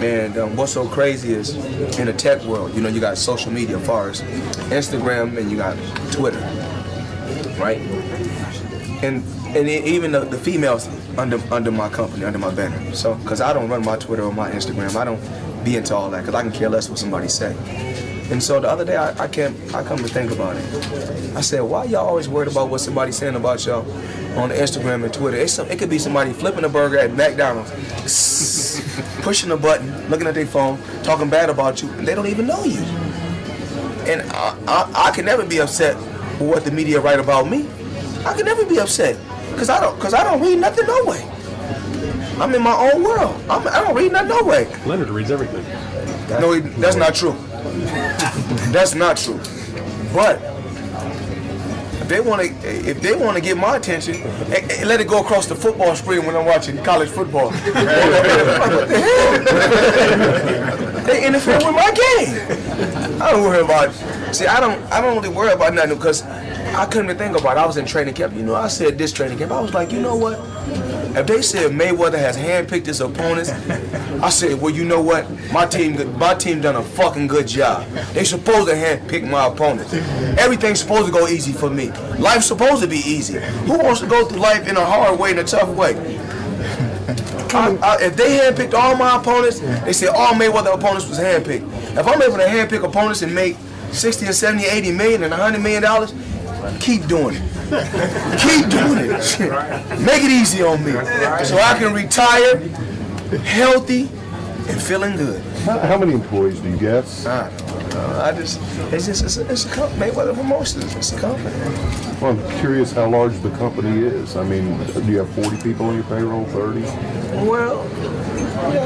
And what's so crazy is in the tech world, you got social media as far as Instagram and you got Twitter, right? And even the females under my company, under my banner. So, because I don't run my Twitter or my Instagram, I don't be into all that because I can care less what somebody say. And so the other day, I come to think about it. I said, why y'all always worried about what somebody's saying about y'all on the Instagram and Twitter? It could be somebody flipping a burger at McDonald's, pushing a button, looking at their phone, talking bad about you, and they don't even know you. And I can never be upset with what the media write about me. I can never be upset because I don't read nothing no way. I'm in my own world. I don't read nothing no way. Leonard reads everything. No, that's not true. That's not true. But if they want to get my attention, let it go across the football screen when I'm watching college football. What the hell? They interfere with my game. I don't worry about it. See, I don't really worry about nothing because I couldn't even think about it. I was in training camp. I said this training camp. I was like, you know what? If they said Mayweather has handpicked his opponents, I said, well, you know what? My team done a fucking good job. They supposed to handpick my opponents. Everything's supposed to go easy for me. Life's supposed to be easy. Who wants to go through life in a hard way, in a tough way? If they handpicked all my opponents, they said all Mayweather opponents was handpicked. If I'm able to handpick opponents and make 60 or 70, 80 million and $100 million, keep doing it. Keep doing it. Make it easy on me so I can retire healthy and feeling good. How many employees do you guess? I don't know. It's a company. Mayweather Promotions. It's a company. Well, I'm curious how large the company is. I mean, do you have 40 people on your payroll, 30? Well,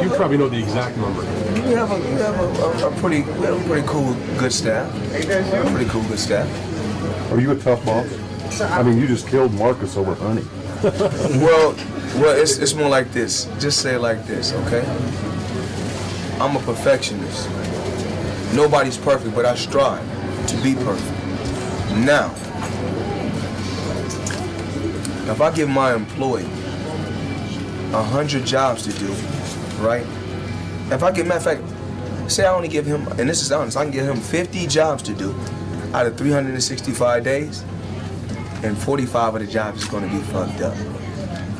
you probably know the exact number. We have a pretty cool, good staff. Pretty cool, good staff. Are you a tough boss? I mean, you just killed Marcus over honey. Well, it's more like this. Just say it like this, okay? I'm a perfectionist. Nobody's perfect, but I strive to be perfect. Now, if I give my employee 100 jobs to do, right? If I give, matter of fact, say I only give him, and this is honest, I can give him 50 jobs to do out of 365 days, and 45 of the jobs is gonna be fucked up.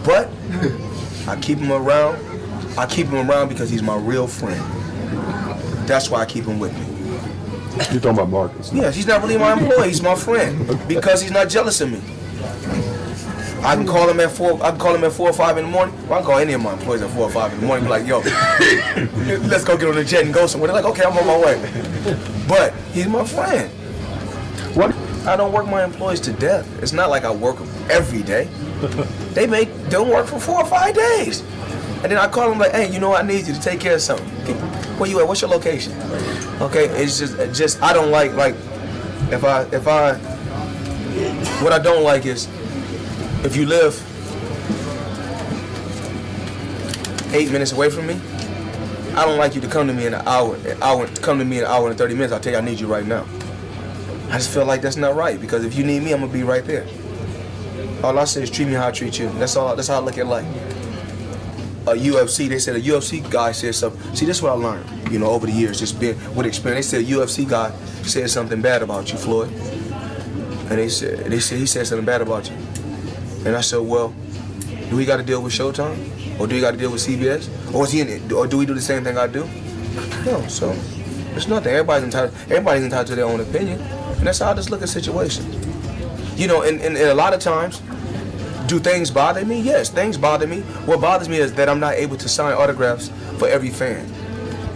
But I keep him around. I keep him around because he's my real friend. That's why I keep him with me. You're talking about Marcus? Yes, he's not really my employee. He's my friend because he's not jealous of me. I can call him at 4. I can call him at 4 or 5 in the morning. Well, I can call any of my employees at 4 or 5 in the morning. Be like, yo, let's go get on the jet and go somewhere. They're like, okay, I'm on my way. But he's my friend. What? I don't work my employees to death. It's not like I work them every day. They don't work for 4 or 5 days. And then I call them like, hey, you know what? I need you to take care of something. Where you at? What's your location? Okay, it's just I don't like if I what I don't like is if you live 8 minutes away from me, I don't like you to come to me in an hour and 30 minutes. I'll tell you I need you right now. I just feel like that's not right because if you need me, I'm gonna be right there. All I say is treat me how I treat you. That's all. That's how I look at life. A UFC, they said a UFC guy said something. See, this is what I learned, over the years, just being with experience. They said a UFC guy said something bad about you, Floyd. And he said he said something bad about you. And I said, well, do we got to deal with Showtime, or do we got to deal with CBS, or is he in it, or do we do the same thing I do? No, so it's nothing. Everybody's entitled to their own opinion, and that's how I just look at situations. And a lot of times, do things bother me? Yes, things bother me. What bothers me is that I'm not able to sign autographs for every fan.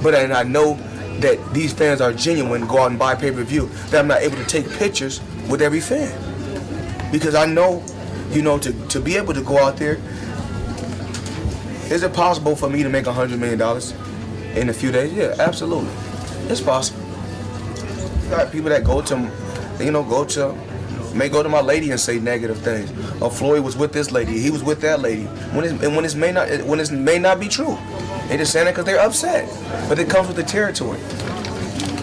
But I know that these fans are genuine, go out and buy pay-per-view, that I'm not able to take pictures with every fan. Because I know, to be able to go out there, is it possible for me to make $100 million in a few days? Yeah, absolutely. It's possible. You got people that may go to my lady and say negative things. Or Floyd was with this lady, he was with that lady. When it may not be true. They just saying it because they're upset. But it comes with the territory.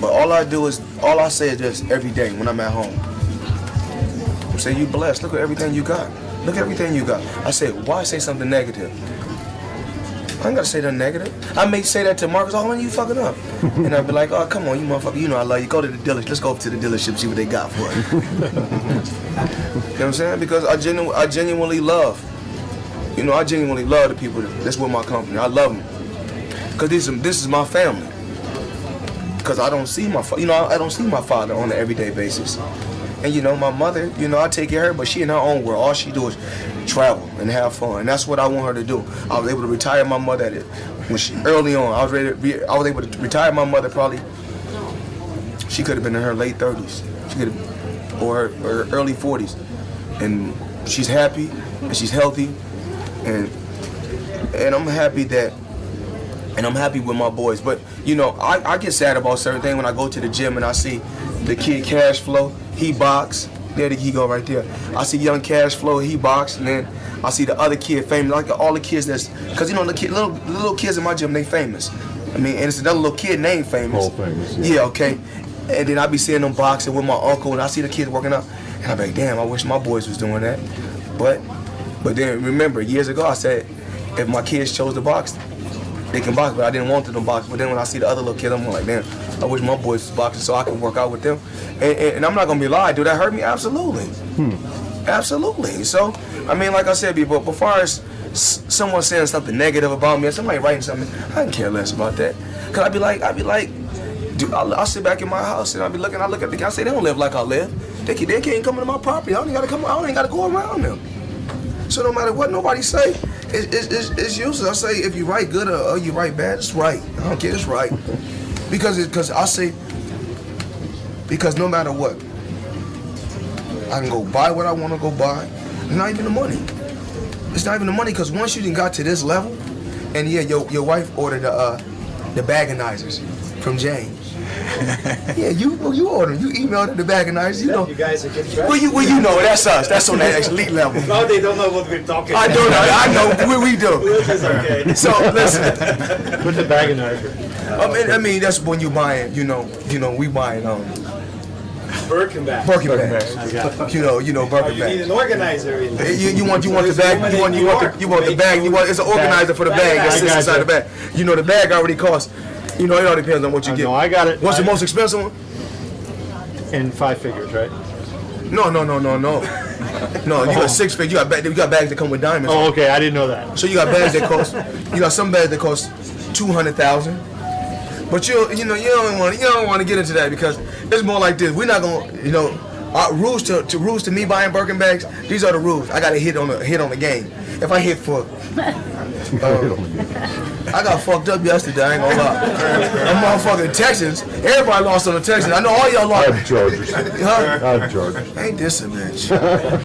But all I say is this every day when I'm at home. I say, you blessed, look at everything you got. Look at everything you got. I say, why say something negative? I ain't gotta say nothing negative. I may say that to Marcus, oh man, you fucking up. And I'd be like, oh, come on, you motherfucker, you know I love you. Go to the dealership. Let's go up to the dealership, see what they got for us. You know what I'm saying? Because I genuinely love, I genuinely love the people that's with my company. I love them. Because this is my family. Because I don't see my father on an everyday basis. And my mother, I take care of her, but she in her own world. All she do is travel and have fun. And that's what I want her to do. I was able to retire my mother at it early on. I was able to retire my mother probably. She could have been in her late 30s. She could have, or her early 40s. And she's happy and she's healthy. And I'm happy that. And I'm happy with my boys. But I get sad about certain things when I go to the gym and I see the kid Cash Flow. He box. There he go right there. I see young Cash Flow. He box, and then I see the other kid famous. Like all the kids because the little kids in my gym, they famous. I mean, and it's another little kid named famous. All famous. Yeah, okay. And then I be seeing them boxing with my uncle, and I see the kids working out, and I'm like, damn, I wish my boys was doing that. But then remember, years ago I said, if my kids chose to box, they can box, but I didn't want them to box. But then when I see the other little kid, I'm like, damn, I wish my boys was boxing so I can work out with them. And I'm not gonna be lying. Do that hurt me? Absolutely. Absolutely. So, I mean, like I said, but as far as someone saying something negative about me, or somebody writing something, I don't care less about that. Cause I'd be like, dude, I'll sit back in my house and I look at the guy, I say they don't live like I live. They can't come into my property. I don't even gotta go around them. So no matter what nobody say, it's useless. I say if you write good or you write bad, it's right. I don't care, it's right. Because I say, because no matter what, I can go buy what I want to go buy. It's not even the money. It's not even the money, because once you done got to this level, and yeah, your wife ordered the bagonizers from James. Yeah, you ordered. You emailed the bagonizers. You know. You guys are getting trash. Well, you know that's us. That's on that elite level. No, they don't know what we're talking about. I know. We do. It's okay. So listen. Put the bagonizer. I mean, that's when you buying. We buying Birkin bags. Birkin bags. I got it. You know Birkin You need bags. an organizer in there. You want the bag. You want the bag. It's an organizer for the bag that sits inside the bag. The bag already costs. It all depends on what you get. No, I got it. What's the most expensive one? In 5 figures, right? No. No, you got 6 figures. You got bags that come with diamonds. Oh, okay. I didn't know that. So you got bags that cost. You got some bags that cost $200,000. But you don't want to get into that, because it's more like this. We're not gonna, rules to me buying Birkin bags. These are the rules. I got to hit on the game. If I hit for, I got fucked up yesterday. I ain't gonna lie. I'm motherfucking Texans. Everybody lost on the Texans. I know all y'all lost. I have Chargers. Huh? I have Chargers. Ain't this a bitch?